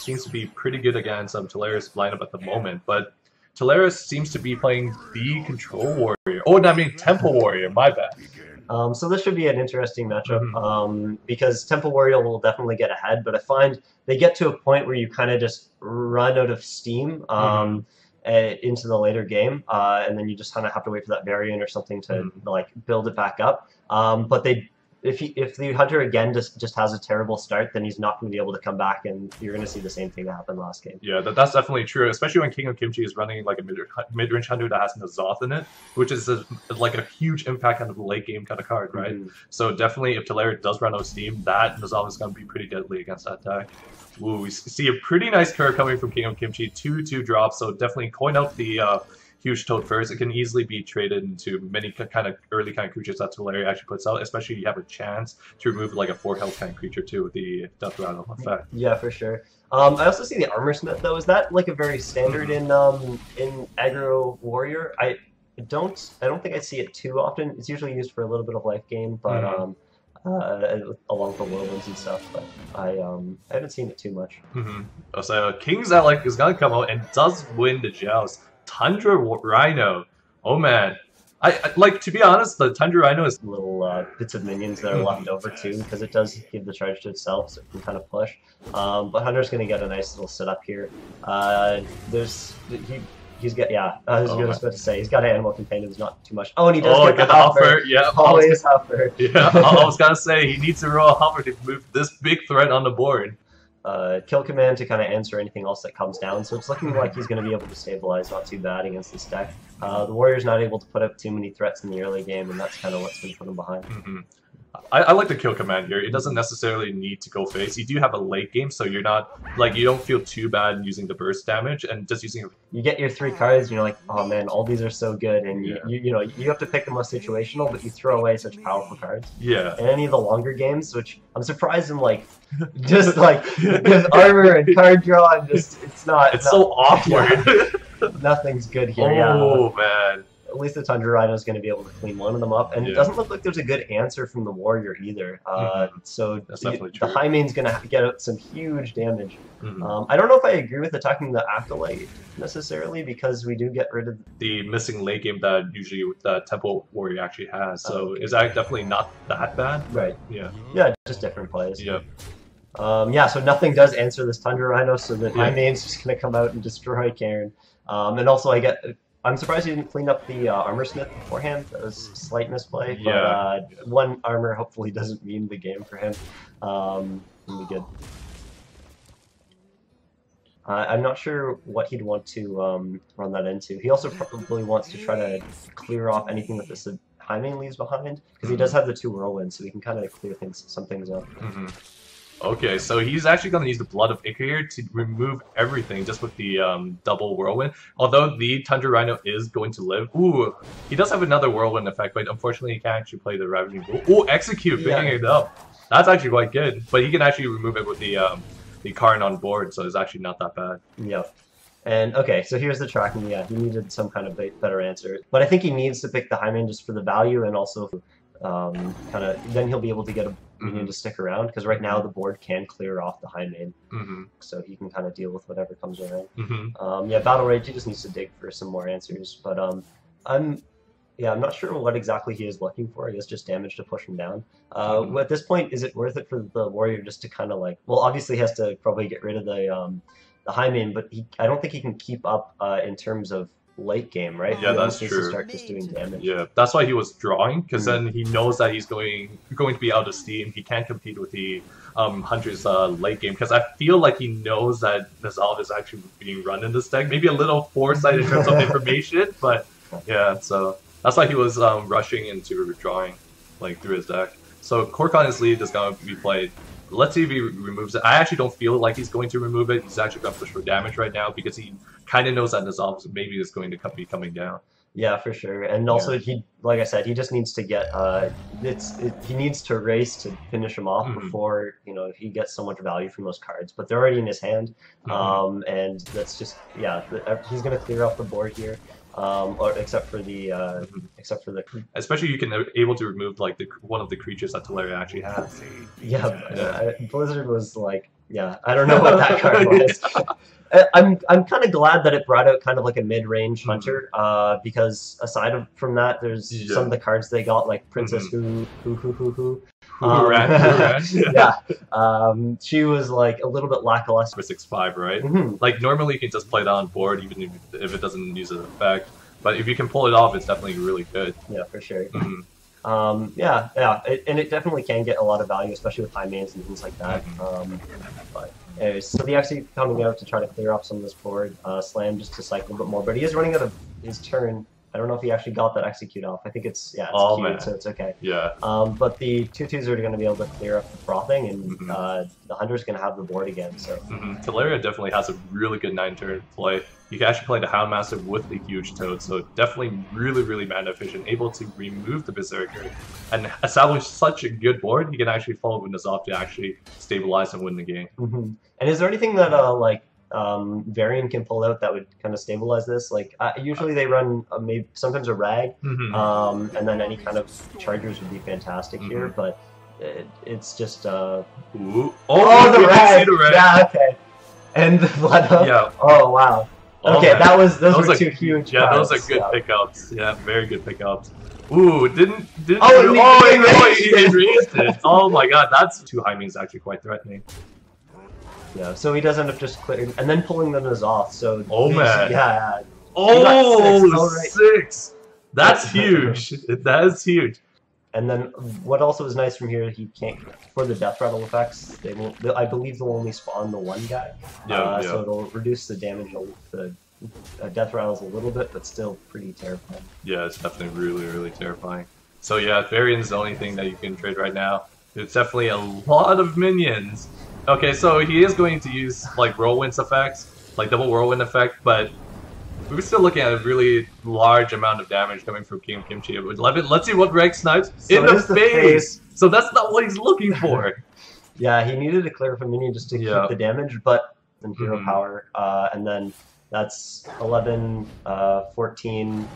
seems to be pretty good against Tolaria's lineup at the moment, but Tolaria seems to be playing the Control Warrior. Oh, I mean Temple Warrior, my bad. So this should be an interesting matchup because Temple Warrior will definitely get ahead, but I find they get to a point where you kind of just run out of steam into the later game, and then you just kind of have to wait for that variant or something to like build it back up. But if the hunter again just has a terrible start, then he's not going to be able to come back, and you're going to see the same thing that happened last game. Yeah, that's definitely true, especially when KingOfKimchi is running like a mid-range hunter that has N'Zoth in it, which is like a huge impact on the late game kind of card, right? So definitely, if Tolaria does run out of steam, that N'Zoth is going to be pretty deadly against that deck. Ooh, we see a pretty nice card coming from KingOfKimchi, 2/2 drops, so definitely coin out the huge toad first. It can easily be traded into many kind of early kind of creatures that Tolaria actually puts out, especially if you have a chance to remove like a 4 health kind of creature too with the Death Rattle effect. Yeah, for sure. I also see the Armor Smith though. Is that like a very standard in aggro warrior? I don't think I see it too often. It's usually used for a little bit of life gain, but along with the whirlwinds and stuff. But I haven't seen it too much. So King's Alec is gonna come out and does win the joust. Tundra Rhino. Oh man. I like, to be honest, the Tundra Rhino is little bits of minions that are left over too, because it does give the charge to itself, so it can kind of push. But Hunter's gonna get a nice little setup here. He's got I was about to say he's got an animal companion. There's not too much. Oh, and he does get the Huffer. Yeah, always Huffer. Yeah, I was gonna say he needs to roll a Huffer to move this big threat on the board. Kill command to kind of answer anything else that comes down, so it's looking like he's going to be able to stabilize not too bad against this deck. The Warrior's not able to put up too many threats in the early game, and that's kind of what's been put him behind. I like the kill command here. It doesn't necessarily need to go face. You do have a late game, so you're not like you don't feel too bad using the burst damage and just using. You get your 3 cards, and you're like, oh man, all these are so good, and you know you have to pick the most situational, but you throw away such powerful cards. Yeah. And any of the longer games, which I'm surprised in like just like with armor and card draw, and just it's so awkward. Nothing's good here. Oh man. At least the Tundra Rhino is going to be able to clean one of them up, and it doesn't look like there's a good answer from the Warrior either. So the High Main's going to get out some huge damage. I don't know if I agree with attacking the Acolyte necessarily, because we do get rid of the missing late game that usually the Temple Warrior actually has. So is that definitely not that bad? Right. Yeah. Yeah, just different plays. Yeah. So nothing does answer this Tundra Rhino, so the High Main's just going to come out and destroy Karen. And also I'm surprised he didn't clean up the Armor Smith beforehand. That was a slight misplay, but 1 armor hopefully doesn't mean the game for him. It'll be good. I'm not sure what he'd want to run that into. He also probably wants to try to clear off anything that this High Main leaves behind, because he does have the 2 whirlwinds, so he can kind of clear some things up. Okay, so he's actually going to use the Blood of Icar here to remove everything just with the double whirlwind. Although the Tundra Rhino is going to live. Ooh, he does have another whirlwind effect, but unfortunately he can't actually play the Ravaging Bull. Ooh, Execute, picking it up. That's actually quite good, but he can actually remove it with the Karn on board, so it's actually not that bad. Yep. And okay, so here's the tracking. Yeah, he needed some kind of better answer, but I think he needs to pick the High Main just for the value, and also then he'll be able to get a minion to stick around, because right now the board can clear off the High Main, so he can kind of deal with whatever comes around. Battle Rage, he just needs to dig for some more answers, but I'm not sure what exactly he is looking for. I guess just damage to push him down. At this point, is it worth it for the Warrior just to kind of like, well, obviously he has to probably get rid of the High Main, but I don't think he can keep up in terms of late game, right? Yeah, that's true. To start just doing damage. Yeah, that's why he was drawing, because then he knows that he's going to be out of steam. He can't compete with the Hunter's late game, because I feel like he knows that N'Zoth is actually being run in this deck. Maybe a little foresight in terms of information, but yeah, so that's why he was rushing into drawing like through his deck. So Cork on his lead is going to be played. Let's see if he removes it. I actually don't feel like he's going to remove it. He's actually going to push for damage right now, because he kind of knows that N'Zoth maybe is going to be coming down. Yeah, for sure. And also, like I said, he just needs to get he needs to race to finish him off before he gets so much value from those cards. But they're already in his hand, and that's just he's gonna clear off the board here. Or except for the especially you can able to remove like one of the creatures that Tolaria actually has. Blizzard was like Yeah, I don't know what that card was. I'm kind of glad that it brought out kind of like a mid-range hunter, because aside from that, there's some of the cards they got, like Princess Who. Yeah. She was like a little bit lackluster. For 6/5, right? Like normally you can just play that on board even if it doesn't use an effect, but if you can pull it off, it's definitely really good. Yeah, for sure. And it definitely can get a lot of value, especially with high mains and things like that. But anyways, so the execute coming out to try to clear off some of this board. Slam just to cycle a bit more, but he is running out of his turn. I don't know if he actually got that execute off. I think it's queued, so it's okay. Yeah. But the 2/2s are going to be able to clear up the frothing, and the hunter's going to have the board again. So Tolaria definitely has a really good 9-turn play. You can actually play the Houndmaster with the huge toad, so definitely really mana efficient, able to remove the Berserker and establish such a good board. He can actually follow Windows off to actually stabilize and win the game. And is there anything that Varian can pull out that would kind of stabilize this? Like usually they run maybe sometimes a rag, and then any kind of chargers would be fantastic here, but it's just the rag! Yeah, okay. And the blood up. Yeah. Oh wow. Okay, those were two huge. Yeah, cards. those are good pickups. Yeah, very good pickups. Ooh, he raised it. Oh my god, that's 2 high means actually quite threatening. Yeah, so he does end up just clearing and then pulling them as off. So man. Yeah. Oh, 6. That's huge. That is huge. And then what also is nice from here, he can't for the death rattle effects. They will, I believe, they'll only spawn the one guy. So it'll reduce the damage. The death rattles a little bit, but still pretty terrifying. Yeah, it's definitely really terrifying. So yeah, Varian's the only thing that you can trade right now. It's definitely a lot of minions. Okay, so he is going to use like whirlwind effects, like double whirlwind effect, but we're still looking at a really large amount of damage coming from KingOfKimchi. 11. Let's see what Reg snipes in the face. So that's not what he's looking for. Yeah, he needed to clear from minion just to keep the damage, but then hero power, and then that's 11, 14,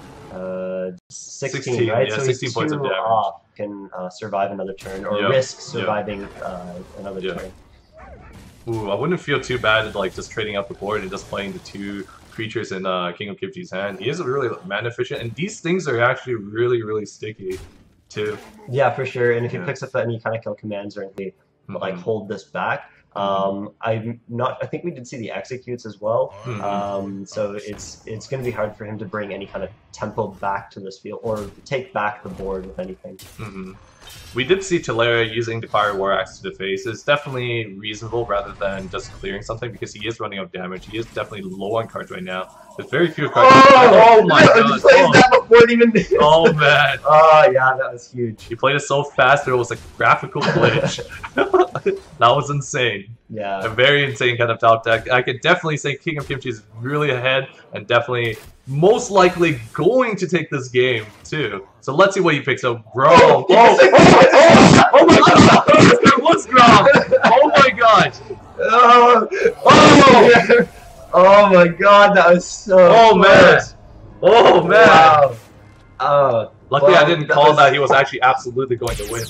16, right? Yeah, so 16 points of damage. Off can survive another turn, or risk surviving another turn. Ooh, I wouldn't feel too bad like just trading up the board and just playing the 2 creatures in KingOfKimchi's hand. He is really mana efficient, and these things are actually really sticky too. Yeah, for sure. And if he picks up any kind of kill commands or anything, like hold this back. I think we did see the executes as well. So it's going to be hard for him to bring any kind of tempo back to this field or take back the board with anything. We did see Tolaria using the Fire War Axe to the face. It's definitely reasonable rather than just clearing something because he is running out of damage. He is definitely low on cards right now. There's very few cards. Oh my god! He plays that before it even did. Oh man! Oh yeah, that was huge. He played it so fast there was a graphical glitch. That was insane. Yeah. A very insane kind of top deck. I could definitely say KingOfKimchi is really ahead and definitely most likely going to take this game too. So let's see what he picks up. Bro! Oh my god! What's wrong? Oh my god! Oh my god, that was so close. Oh man! Wow. Luckily I didn't call that he was actually absolutely going to win.